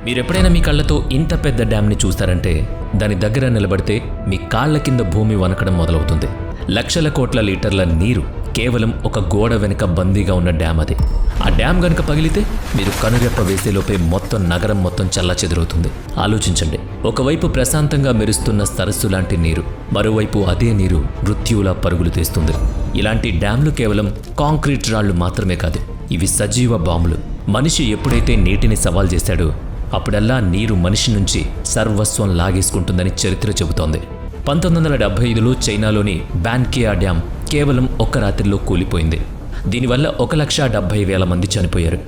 మీరెప్పుడైనా మీ కళ్ళతో ఇంత పెద్ద డ్యామ్ని చూస్తారంటే దాని దగ్గర నిలబడితే మీ కాళ్ల కింద భూమి వనకడం మొదలవుతుంది. లక్షల కోట్ల లీటర్ల నీరు కేవలం ఒక గోడ వెనుక బందీగా ఉన్న డ్యామ్ అది. ఆ డ్యామ్ గనుక పగిలితే మీరు కనురెప్ప వేసేలోపే మొత్తం నగరం మొత్తం చల్లచెదురవుతుంది. ఆలోచించండి, ఒకవైపు ప్రశాంతంగా మెరుస్తున్న సరస్సు లాంటి నీరు, మరోవైపు అదే నీరు మృత్యువులా పరుగులు తీస్తుంది. ఇలాంటి డ్యామ్లు కేవలం కాంక్రీట్ రాళ్లు మాత్రమే కాదు, ఇవి సజీవ బాంబులు. మనిషి ఎప్పుడైతే నీటిని సవాల్ చేశాడో అప్పుడల్లా నీరు మనిషి నుంచి సర్వస్వం లాగేసుకుంటుందని చరిత్ర చెబుతోంది. 1975లో చైనాలోని బాన్కియా డ్యామ్ కేవలం ఒక్క రాత్రిలో కూలిపోయింది. దీనివల్ల 1,70,000 మంది చనిపోయారు.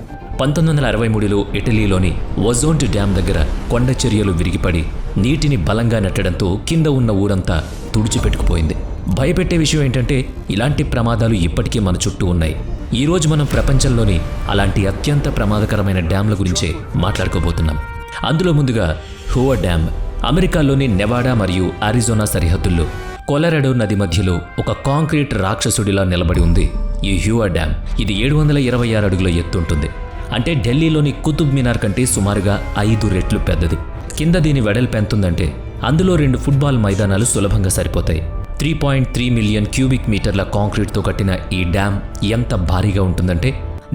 1963లో ఇటలీలోని ఒజోంట్ డ్యామ్ దగ్గర కొండ చర్యలు విరిగిపడి నీటిని బలంగా నెట్టడంతో కింద ఉన్న ఊరంతా తుడిచిపెట్టుకుపోయింది. భయపెట్టే విషయం ఏంటంటే ఇలాంటి ప్రమాదాలు ఇప్పటికీ మన చుట్టూ ఉన్నాయి. ఈరోజు మనం ప్రపంచంలోని అలాంటి అత్యంత ప్రమాదకరమైన డ్యామ్ల గురించే మాట్లాడుకోబోతున్నాం. అందులో ముందుగా హువా డ్యామ్. అమెరికాలోని నెవాడా మరియు అరిజోనా సరిహద్దుల్లో కొలరాడో నది మధ్యలో ఒక కాంక్రీట్ రాక్షసుడిలా నిలబడి ఉంది ఈ హువా డ్యామ్. ఇది 726 అడుగుల ఎత్తుంటుంది. అంటే ఢిల్లీలోని కుతుబ్ మినార్ కంటే సుమారుగా 5 రెట్లు పెద్దది. కింద దీని వెడల్పు ఎంతుందంటే అందులో 2 ఫుట్బాల్ మైదానాలు సులభంగా సరిపోతాయి. 3.3 మిలియన్ క్యూబిక్ మీటర్ల కాంక్రీట్తో కట్టిన ఈ డ్యామ్ ఎంత భారీగా ఉంటుందంటే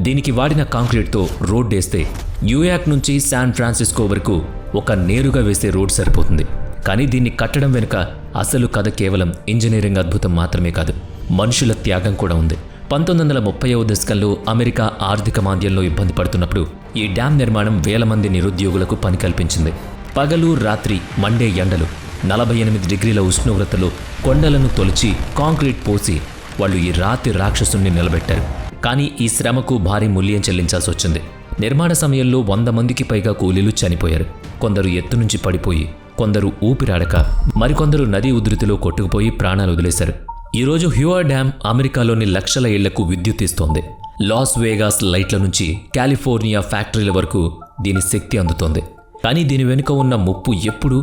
దీనికి వాడిన కాంక్రీట్తో రోడ్ వేస్తే న్యూయార్క్ నుంచి శాన్ ఫ్రాన్సిస్కో వరకు ఒక నేరుగా వేసే రోడ్ సరిపోతుంది. కానీ దీన్ని కట్టడం వెనుక అసలు కథ కేవలం ఇంజనీరింగ్ అద్భుతం మాత్రమే కాదు, మనుషుల త్యాగం కూడా ఉంది. 1930వ దశకంలో అమెరికా ఆర్థిక మాంద్యంలో ఇబ్బంది పడుతున్నప్పుడు ఈ డ్యామ్ నిర్మాణం వేల మంది నిరుద్యోగులకు పని కల్పించింది. పగలు రాత్రి మండే ఎండలు, 48 డిగ్రీల ఉష్ణోగ్రతలో కొండలను తొలిచి కాంక్రీట్ పోసి వాళ్ళు ఈ రాతి రాక్షసుని నిలబెట్టారు. కానీ ఈ శ్రమకు భారీ మూల్యం చెల్లించాల్సి వచ్చింది. నిర్మాణ సమయంలో 100 మందికి పైగా కూలీలు చనిపోయారు. కొందరు ఎత్తు నుంచి పడిపోయి, కొందరు ఊపిరాడక, మరికొందరు నదీ ఉధృతిలో కొట్టుకుపోయి ప్రాణాలు వదిలేశారు. ఈరోజు హువా డ్యామ్ అమెరికాలోని లక్షల ఇళ్లకు విద్యుత్ ఇస్తోంది. లాస్ వేగాస్ లైట్ల నుంచి కాలిఫోర్నియా ఫ్యాక్టరీల వరకు దీని శక్తి అందుతోంది. కానీ దీని వెనుక ఉన్న ముప్పు ఎప్పుడూ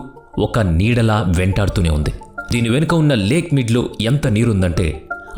ఒక నీడలా వెంటాడుతూనే ఉంది. దీని వెనుక ఉన్న లేక్ మిడ్లో ఎంత నీరుందంటే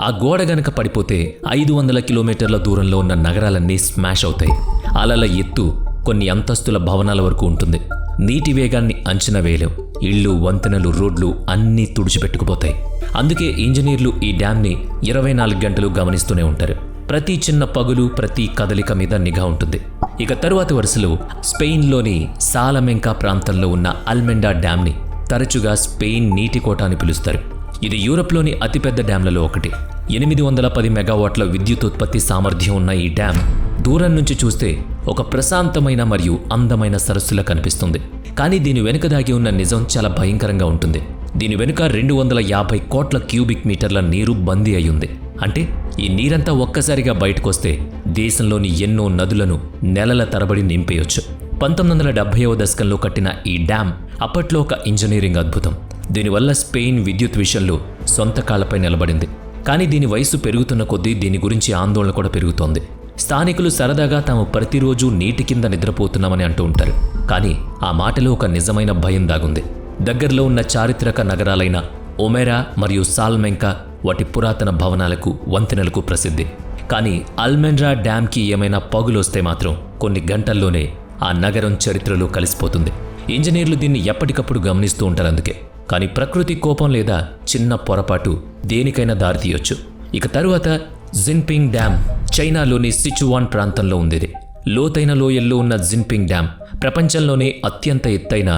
ఆ గోడ గనక పడిపోతే 500 కిలోమీటర్ల దూరంలో ఉన్న నగరాలన్నీ స్మాష్ అవుతాయి. అలల ఎత్తు కొన్ని అంతస్తుల భవనాల వరకు ఉంటుంది. నీటి వేగాన్ని అంచనా వేయలేం. ఇళ్ళు, వంతెనలు, రోడ్లు అన్నీ తుడిచిపెట్టుకుపోతాయి. అందుకే ఇంజనీర్లు ఈ డ్యామ్ని 24 గంటలు గమనిస్తూనే ఉంటారు. ప్రతి చిన్న పగులు, ప్రతి కదలిక మీద నిఘా ఉంటుంది. ఇక తరువాతి వరుసలో స్పెయిన్లోని సాలమెంకా ప్రాంతంలో ఉన్న అల్మెండా డ్యామ్ని తరచుగా స్పెయిన్ నీటి కోట అని పిలుస్తారు. ఇది యూరప్లోని అతిపెద్ద డ్యామ్లలో ఒకటి. 810 మెగావాట్ల విద్యుత్ ఉత్పత్తి సామర్థ్యం ఉన్న ఈ డ్యామ్ దూరం నుంచి చూస్తే ఒక ప్రశాంతమైన మరియు అందమైన సరస్సులా కనిపిస్తుంది. కానీ దీని వెనుక దాగి ఉన్న నిజం చాలా భయంకరంగా ఉంటుంది. దీని వెనుక 250 కోట్ల క్యూబిక్ మీటర్ల నీరు బందీ అయ్యింది. అంటే ఈ నీరంతా ఒక్కసారిగా బయటకొస్తే దేశంలోని ఎన్నో నదులను నెలల తరబడి నింపేయొచ్చు. 1970వ దశకంలో కట్టిన ఈ డ్యామ్ అప్పట్లో ఒక ఇంజనీరింగ్ అద్భుతం. దీనివల్ల స్పెయిన్ విద్యుత్ విషయంలో సొంత కాళ్లపై నిలబడింది. కానీ దీని వయసు పెరుగుతున్న కొద్దీ దీని గురించి ఆందోళన కూడా పెరుగుతోంది. స్థానికులు సరదాగా తాము ప్రతిరోజు నీటి కింద నిద్రపోతున్నామని అంటూ ఉంటారు. కానీ ఆ మాటలో ఒక నిజమైన భయం దాగుంది. దగ్గరలో ఉన్న చారిత్రక నగరాలైన ఒమెరా మరియు సాల్మెంకా వాటి పురాతన భవనాలకు, వంతెనలకు ప్రసిద్ధి. కానీ అల్మెండ్రా డ్యామ్కి ఏమైనా పగులొస్తే మాత్రం కొన్ని గంటల్లోనే ఆ నగరం చరిత్రలో కలిసిపోతుంది. ఇంజనీర్లు దీన్ని ఎప్పటికప్పుడు గమనిస్తూ ఉంటారు. అందుకే కానీ ప్రకృతి కోపం లేదా చిన్న పొరపాటు దేనికైనా దారితీయొచ్చు. ఇక తరువాత జిన్పింగ్ డ్యామ్ చైనాలోని సిచువాన్ ప్రాంతంలో ఉంది. లోతైన లోయల్లో ఉన్న జిన్పింగ్ డ్యామ్ ప్రపంచంలోనే అత్యంత ఎత్తైన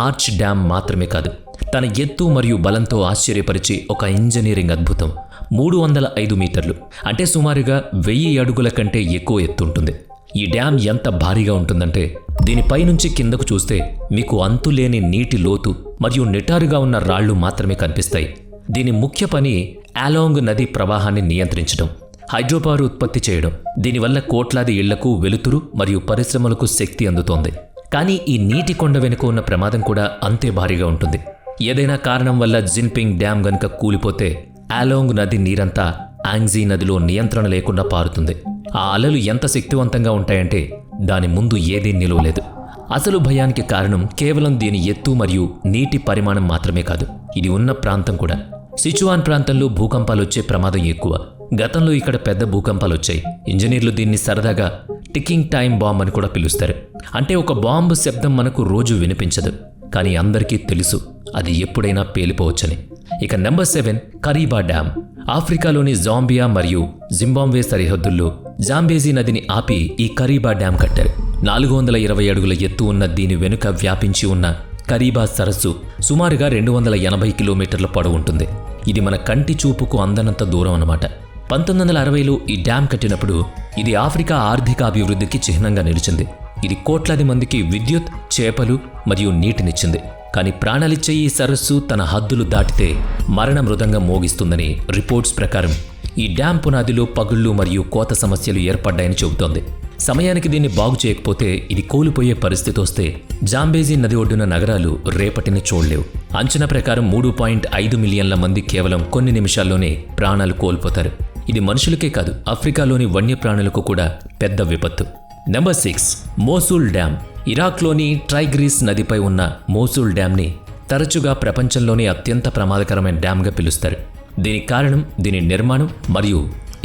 ఆర్చ్ డ్యామ్ మాత్రమే కాదు, తన ఎత్తు మరియు బలంతో ఆశ్చర్యపరిచే ఒక ఇంజనీరింగ్ అద్భుతం. 305 మీటర్లు అంటే సుమారుగా 1000 అడుగుల కంటే ఎక్కువ ఎత్తుంటుంది. ఈ డ్యామ్ ఎంత భారీగా ఉంటుందంటే దీనిపై నుంచి కిందకు చూస్తే మీకు అంతులేని నీటి లోతు మరియు నిటారుగా ఉన్న రాళ్లు మాత్రమే కనిపిస్తాయి. దీని ముఖ్య పని ఆలోంగ్ నది ప్రవాహాన్ని నియంత్రించడం, హైడ్రోపవర్ ఉత్పత్తి చేయడం. దీనివల్ల కోట్లాది ఇళ్లకు వెలుతురు మరియు పరిశ్రమలకు శక్తి అందుతోంది. కానీ ఈ నీటి కొండ వెనుక ఉన్న ప్రమాదం కూడా అంతే భారీగా ఉంటుంది. ఏదైనా కారణం వల్ల జిన్పింగ్ డ్యామ్ గనుక కూలిపోతే ఆలోంగ్ నది నీరంతా యాంగ్జీ నదిలో నియంత్రణ లేకుండా పారుతుంది. ఆ అలలు ఎంత శక్తివంతంగా ఉంటాయంటే దాని ముందు ఏదీ నిలవలేదు. అసలు భయానికి కారణం కేవలం దీని ఎత్తు మరియు నీటి పరిమాణం మాత్రమే కాదు, ఇది ఉన్న ప్రాంతం కూడా. సిచువాన్ ప్రాంతంలో భూకంపాలు వచ్చే ప్రమాదం ఎక్కువ. గతంలో ఇక్కడ పెద్ద భూకంపాలు వచ్చాయి. ఇంజనీర్లు దీన్ని సరదాగా టికింగ్ టైం బాంబ్ అని కూడా పిలుస్తారు. అంటే ఒక బాంబు శబ్దం మనకు రోజు వినిపించదు, కానీ అందరికీ తెలుసు అది ఎప్పుడైనా పేలిపోవచ్చని. ఇక నెంబర్ 7 కరీబా డ్యామ్. ఆఫ్రికాలోని జాంబియా మరియు జింబాబ్వే సరిహద్దుల్లో జాంబేజీ నదిని ఆపి ఈ కరీబా డ్యామ్ కట్టారు. 420 అడుగుల ఎత్తు ఉన్న దీని వెనుక వ్యాపించి ఉన్న కరీబా సరస్సు సుమారుగా 280 కిలోమీటర్ల పొడవు ఉంటుంది. ఇది మన కంటి చూపుకు అందనంత దూరం అన్నమాట. 1960లో ఈ డ్యామ్ కట్టినప్పుడు ఇది ఆఫ్రికా ఆర్థిక అభివృద్ధికి చిహ్నంగా నిలిచింది. ఇది కోట్లాది మందికి విద్యుత్, చేపలు మరియు నీటినిచ్చింది. కానీ ప్రాణాలిచ్చే ఈ సరస్సు తన హద్దులు దాటితే మరణ మృదంగం మోగిస్తుందని రిపోర్ట్స్ ప్రకారం ఈ డ్యామ్ పునాదిలో పగుళ్లు మరియు కోత సమస్యలు ఏర్పడ్డాయని చెబుతోంది. సమయానికి దీన్ని బాగు చేయకపోతే ఇది కోల్పోయే పరిస్థితి వస్తే జాంబేజీ నది ఒడ్డున నగరాలు రేపటిని చూడలేవు. అంచనా ప్రకారం 3.5 మిలియన్ల మంది కేవలం కొన్ని నిమిషాల్లోనే ప్రాణాలు కోల్పోతారు. ఇది మనుషులకే కాదు, ఆఫ్రికాలోని వన్యప్రాణులకు కూడా పెద్ద విపత్తు. Number 6 Mosul dam. ఇరాక్లోని ట్రైగ్రీస్ నదిపై ఉన్న మోసూల్ డ్యామ్ని తరచుగా ప్రపంచంలోనే అత్యంత ప్రమాదకరమైన డ్యామ్గా పిలుస్తారు. దీనికి కారణం దీని నిర్మాణం మరియు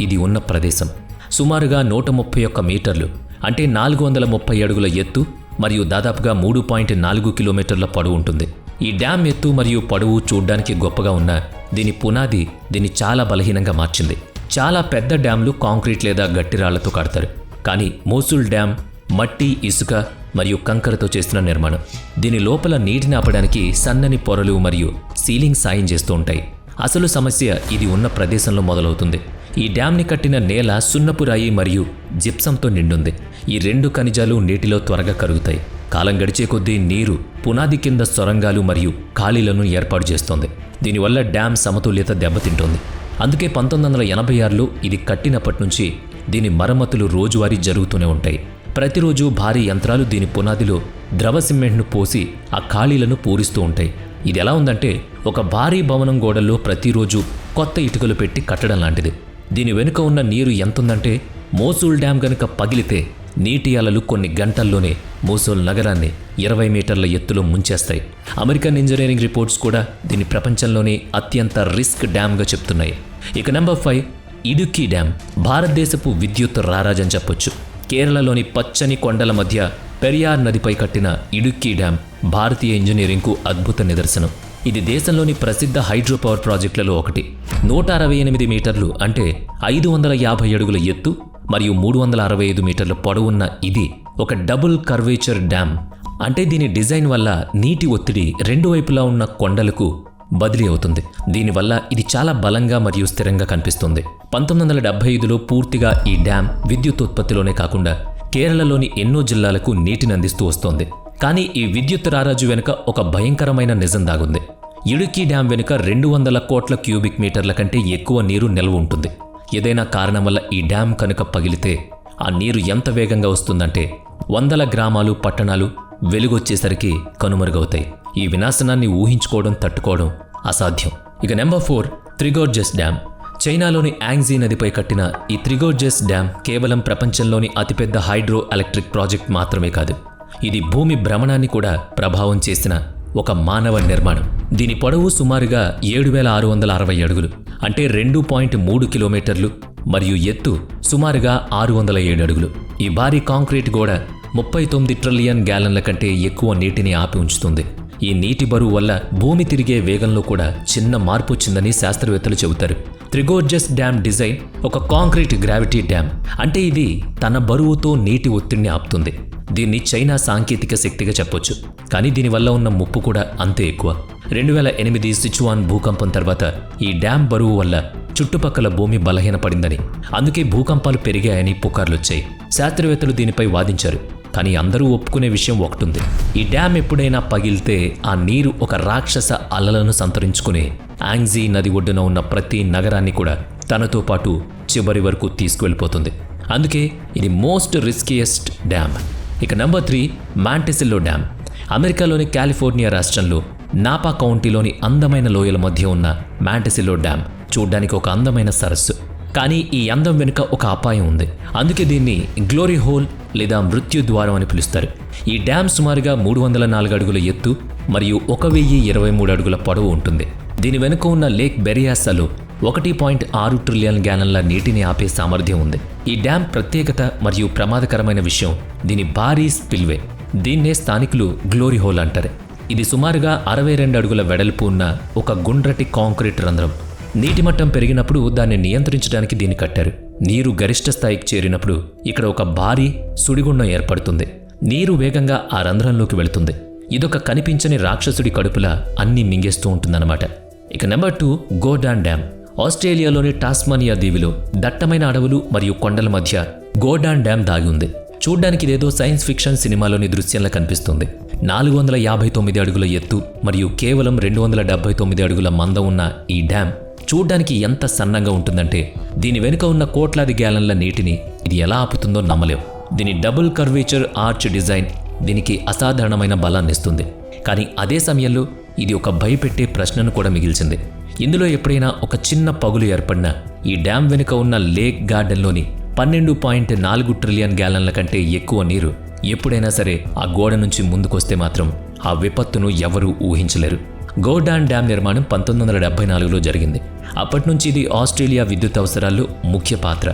ఇది ఉన్న ప్రదేశం. సుమారుగా 131 మీటర్లు అంటే 430 అడుగుల ఎత్తు మరియు దాదాపుగా 3.4 కిలోమీటర్ల పొడవు ఉంటుంది. ఈ డ్యామ్ ఎత్తు మరియు పొడవు చూడ్డానికి గొప్పగా ఉన్న దీని పునాది దీన్ని చాలా బలహీనంగా మార్చింది. చాలా పెద్ద డ్యామ్లు కాంక్రీట్ లేదా గట్టి రాళ్లతో కడతారు, కానీ మోసూల్ డ్యామ్ మట్టి, ఇసుక మరియు కంకరతో చేసిన నిర్మాణం. దీని లోపల నీటిని ఆపడానికి సన్నని పొరలు మరియు సీలింగ్ సాయం చేస్తూ ఉంటాయి. అసలు సమస్య ఇది ఉన్న ప్రదేశంలో మొదలవుతుంది. ఈ డ్యామ్ని కట్టిన నేల సున్నపు రాయి మరియు జిప్సంతో నిండుంది. ఈ 2 ఖనిజాలు నీటిలో త్వరగా కరుగుతాయి. కాలం గడిచే కొద్దీ నీరు పునాది కింద సొరంగాలు మరియు ఖాళీలను ఏర్పాటు చేస్తోంది. దీనివల్ల డ్యామ్ సమతుల్యత దెబ్బతింటోంది. అందుకే 1986లో ఇది కట్టినప్పటి నుంచి దీని మరమ్మతులు రోజువారీ జరుగుతూనే ఉంటాయి. ప్రతిరోజు భారీ యంత్రాలు దీని పునాదిలో ద్రవ సిమెంట్ను పోసి ఆ ఖాళీలను పూరిస్తూ ఉంటాయి. ఇది ఎలా ఉందంటే ఒక భారీ భవనం గోడల్లో ప్రతిరోజు కొత్త ఇటుకలు పెట్టి కట్టడం లాంటిది. దీని వెనుక ఉన్న నీరు ఎంతుందంటే మోసూల్ డ్యామ్ గనుక పగిలితే నీటి అలలు కొన్ని గంటల్లోనే మోసూల్ నగరాన్ని 20 మీటర్ల ఎత్తులో ముంచేస్తాయి. అమెరికన్ ఇంజనీరింగ్ రిపోర్ట్స్ కూడా దీన్ని ప్రపంచంలోనే అత్యంత రిస్క్ డ్యామ్గా చెప్తున్నాయి. ఇక నెంబర్ 5 ఇడుక్కీ డ్యామ్. భారతదేశపు విద్యుత్ రారాజని చెప్పొచ్చు. కేరళలోని పచ్చని కొండల మధ్య పెరియార్ నదిపై కట్టిన ఇడుక్కీ డ్యామ్ భారతీయ ఇంజనీరింగ్కు అద్భుత నిదర్శనం. ఇది దేశంలోని ప్రసిద్ధ హైడ్రో పవర్ ప్రాజెక్టులలో ఒకటి. 168 మీటర్లు అంటే 550 అడుగుల ఎత్తు మరియు 365 మీటర్ల పొడవున్న ఇది ఒక డబుల్ కర్వేచర్ డ్యామ్. అంటే దీని డిజైన్ వల్ల నీటి ఒత్తిడి 2 వైపులా ఉన్న కొండలకు బదిలీ అవుతుంది. దీనివల్ల ఇది చాలా బలంగా మరియు స్థిరంగా కనిపిస్తుంది. 1975లో పూర్తిగా ఈ డ్యామ్ విద్యుత్ ఉత్పత్తిలోనే కాకుండా కేరళలోని ఎన్నో జిల్లాలకు నీటిని అందిస్తూ వస్తోంది. కానీ ఈ విద్యుత్ రారాజు వెనుక ఒక భయంకరమైన నిజం దాగుంది. ఇడుక్కీ డ్యామ్ వెనుక 200 కోట్ల క్యూబిక్ మీటర్ల కంటే ఎక్కువ నీరు నిల్వ ఉంటుంది. ఏదైనా కారణం వల్ల ఈ డ్యామ్ కనుక పగిలితే ఆ నీరు ఎంత వేగంగా వస్తుందంటే 100 గ్రామాలు, పట్టణాలు వెలుగొచ్చేసరికి కనుమరుగవుతాయి. ఈ వినాశనాన్ని ఊహించుకోవడం, తట్టుకోవడం అసాధ్యం. ఇక నెంబర్ 4 త్రిగోర్జెస్ డ్యామ్. చైనాలోని యాంగ్జీ నదిపై కట్టిన ఈ త్రిగోర్జెస్ డ్యామ్ కేవలం ప్రపంచంలోని అతిపెద్ద హైడ్రో ఎలక్ట్రిక్ ప్రాజెక్ట్ మాత్రమే కాదు, ఇది భూమి భ్రమణాన్ని కూడా ప్రభావం చేసిన ఒక మానవ నిర్మాణం. దీని పొడవు సుమారుగా 7660 అడుగులు అంటే 2.3 కిలోమీటర్లు మరియు ఎత్తు సుమారుగా 607 అడుగులు. ఈ భారీ కాంక్రీట్ గోడ 39 ట్రిలియన్ గ్యాలన్ల కంటే ఎక్కువ నీటిని ఆపి ఉంచుతుంది. ఈ నీటి బరువు వల్ల భూమి తిరిగే వేగంలో కూడా చిన్న మార్పు వచ్చిందని శాస్త్రవేత్తలు చెబుతారు. త్రిగోర్జెస్ డ్యామ్ డిజైన్ ఒక కాంక్రీట్ గ్రావిటీ డ్యామ్. అంటే ఇది తన బరువుతో నీటి ఒత్తిడిని ఆపుతుంది. దీన్ని చైనా సాంకేతిక శక్తిగా చెప్పొచ్చు. కానీ దీనివల్ల ఉన్న ముప్పు కూడా అంతే ఎక్కువ. 2008 సిచువాన్ భూకంపం తర్వాత ఈ డ్యామ్ బరువు వల్ల చుట్టుపక్కల భూమి బలహీనపడిందని, అందుకే భూకంపాలు పెరిగాయని పుకార్లొచ్చాయి. శాస్త్రవేత్తలు దీనిపై వాదించారు. కానీ అందరూ ఒప్పుకునే విషయం ఒకటుంది, ఈ డ్యామ్ ఎప్పుడైనా పగిలితే ఆ నీరు ఒక రాక్షస అలలను సంతరించుకుని యాంగ్జీ నది ఒడ్డున ఉన్న ప్రతి నగరాన్ని కూడా తనతో పాటు చివరి వరకు తీసుకువెళ్ళిపోతుంది. అందుకే ఇది మోస్ట్ రిస్కియెస్ట్ డ్యామ్. ఇక నెంబర్ 3 మాంటెసిల్లో డ్యామ్. అమెరికాలోని కాలిఫోర్నియా రాష్ట్రంలో నాపా కౌంటీలోని అందమైన లోయల మధ్య ఉన్న మాంటెసిల్లో డ్యామ్ చూడ్డానికి ఒక అందమైన సరస్సు. కానీ ఈ అందం వెనుక ఒక అపాయం ఉంది. అందుకే దీన్ని గ్లోరీ హోల్ లేదా మృత్యు ద్వారం అని పిలుస్తారు. ఈ డ్యామ్ సుమారుగా 304 అడుగుల ఎత్తు మరియు 1023 అడుగుల పొడవు ఉంటుంది. దీని వెనుక ఉన్న లేక్ బెరియాసాలో 1.6 ట్రిలియన్ గ్యాలన్ల నీటిని ఆపే సామర్థ్యం ఉంది. ఈ డ్యామ్ ప్రత్యేకత మరియు ప్రమాదకరమైన విషయం దీని భారీ స్పిల్వే. దీన్నే స్థానికులు గ్లోరీ హోల్ అంటారు. ఇది సుమారుగా 62 అడుగుల వెడల్పు ఉన్న ఒక గుండ్రటి కాంక్రీట్ రంధ్రం. నీటి మట్టం పెరిగినప్పుడు దాన్ని నియంత్రించడానికి దీన్ని కట్టారు. నీరు గరిష్ట స్థాయికి చేరినప్పుడు ఇక్కడ ఒక భారీ సుడిగుండం ఏర్పడుతుంది. నీరు వేగంగా ఆ రంధ్రంలోకి వెళుతుంది. ఇదొక కనిపించని రాక్షసుడి కడుపులా అన్నీ మింగేస్తూ ఉంటుందన్నమాట. ఇక నెంబర్ 2 గోర్డాన్ డ్యామ్. ఆస్ట్రేలియాలోని టాస్మానియా దీవిలో దట్టమైన అడవులు మరియు కొండల మధ్య గోర్డాన్ డ్యామ్ దాగి ఉంది. చూడ్డానికి ఇదేదో సైన్స్ ఫిక్షన్ సినిమాలోని దృశ్యంలా కనిపిస్తుంది. 459 అడుగుల ఎత్తు మరియు కేవలం 279 అడుగుల మందం ఉన్న ఈ డ్యామ్ చూడ్డానికి ఎంత సన్నంగా ఉంటుందంటే దీని వెనుక ఉన్న కోట్లాది గ్యాలన్ల నీటిని ఇది ఎలా ఆపుతుందో నమ్మలేం. దీని డబుల్ కర్వేచర్ ఆర్చ్ డిజైన్ దీనికి అసాధారణమైన బలాన్ని ఇస్తుంది. కానీ అదే సమయంలో ఇది ఒక భయపెట్టే ప్రశ్నను కూడా మిగిల్చింది. ఇందులో ఎప్పుడైనా ఒక చిన్న పగులు ఏర్పడినా ఈ డ్యామ్ వెనుక ఉన్న లేక్ గార్డెన్లోని 12.4 ట్రిలియన్ గ్యాలన్ల కంటే ఎక్కువ నీరు ఎప్పుడైనా సరే ఆ గోడ నుంచి ముందుకొస్తే మాత్రం ఆ విపత్తును ఎవరూ ఊహించలేరు. గోర్డాన్ డ్యామ్ నిర్మాణం 1974లో జరిగింది. అప్పటినుంచి ఇది ఆస్ట్రేలియా విద్యుత్ అవసరాల్లో ముఖ్య పాత్ర.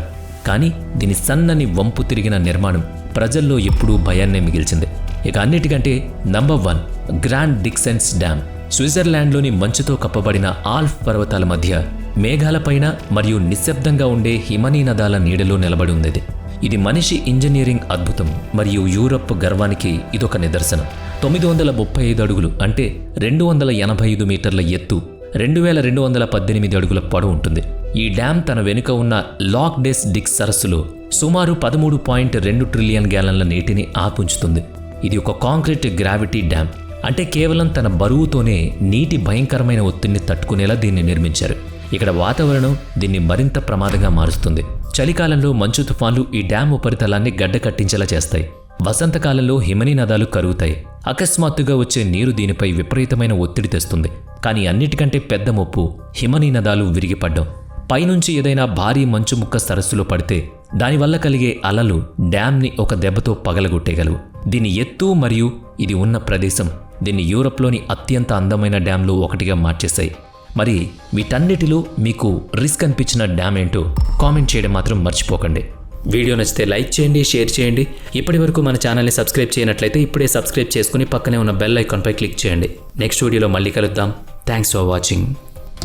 కానీ దీని సన్నని వంపు తిరిగిన నిర్మాణం ప్రజల్లో ఎప్పుడూ భయాన్నే మిగిల్చింది. ఇక అన్నిటికంటే నంబర్ 1 గ్రాండ్ డిక్సెన్స్ డ్యామ్. స్విట్జర్లాండ్లోని మంచుతో కప్పబడిన ఆల్ప్ పర్వతాల మధ్య మేఘాలపైన మరియు నిశ్శబ్దంగా ఉండే హిమనీ నదాల నీడలో నిలబడి ఉంది. ఇది మనిషి ఇంజనీరింగ్ అద్భుతం మరియు యూరప్ గర్వానికి ఇదొక నిదర్శనం. 935 అడుగులు అంటే 285 మీటర్ల ఎత్తు, 2218 అడుగుల పొడవు ఉంటుంది. ఈ డ్యామ్ తన వెనుక ఉన్న లాక్ డెస్ డిక్స్ సరస్సులో సుమారు 13.2 ట్రిలియన్ గ్యాలన్ల నీటిని ఆపుంచుతుంది. ఇది ఒక కాంక్రీట్ గ్రావిటీ డ్యామ్. అంటే కేవలం తన బరువుతోనే నీటి భయంకరమైన ఒత్తిడిని తట్టుకునేలా దీన్ని నిర్మించారు. ఇక్కడ వాతావరణం దీన్ని మరింత ప్రమాదంగా మారుస్తుంది. చలికాలంలో మంచు తుఫాన్లు ఈ డ్యామ్ ఉపరితలాన్ని గడ్డ కట్టించేలా చేస్తాయి. వసంతకాలంలో హిమనీ నదాలు కరుగుతాయి. అకస్మాత్తుగా వచ్చే నీరు దీనిపై విపరీతమైన ఒత్తిడి తెస్తుంది. కానీ అన్నిటికంటే పెద్ద ముప్పు హిమనీ నదాలు విరిగిపడ్డం. పైనుంచి ఏదైనా భారీ మంచు ముక్క సరస్సులో పడితే దానివల్ల కలిగే అలలు డ్యామ్ని ఒక దెబ్బతో పగలగొట్టేయగలవు. దీని ఎత్తు మరియు ఇది ఉన్న ప్రదేశం దీన్ని యూరప్లోని అత్యంత అందమైన డ్యామ్లో ఒకటిగా మార్చేశాయి. మరి వీటన్నిటిలో మీకు రిస్క్ అనిపించిన డ్యామ్ ఏంటో కామెంట్ చేయడం మాత్రం మర్చిపోకండి. వీడియో నచ్చితే లైక్ చేయండి, షేర్ చేయండి. ఇప్పటి వరకు మన ఛానల్ని సబ్స్క్రైబ్ చేయనట్లయితే ఇప్పుడే సబ్స్క్రైబ్ చేసుకుని పక్కనే ఉన్న బెల్ ఐకాన్పై క్లిక్ చేయండి. నెక్స్ట్ వీడియోలో మళ్ళీ కలుద్దాం. Thanks for watching.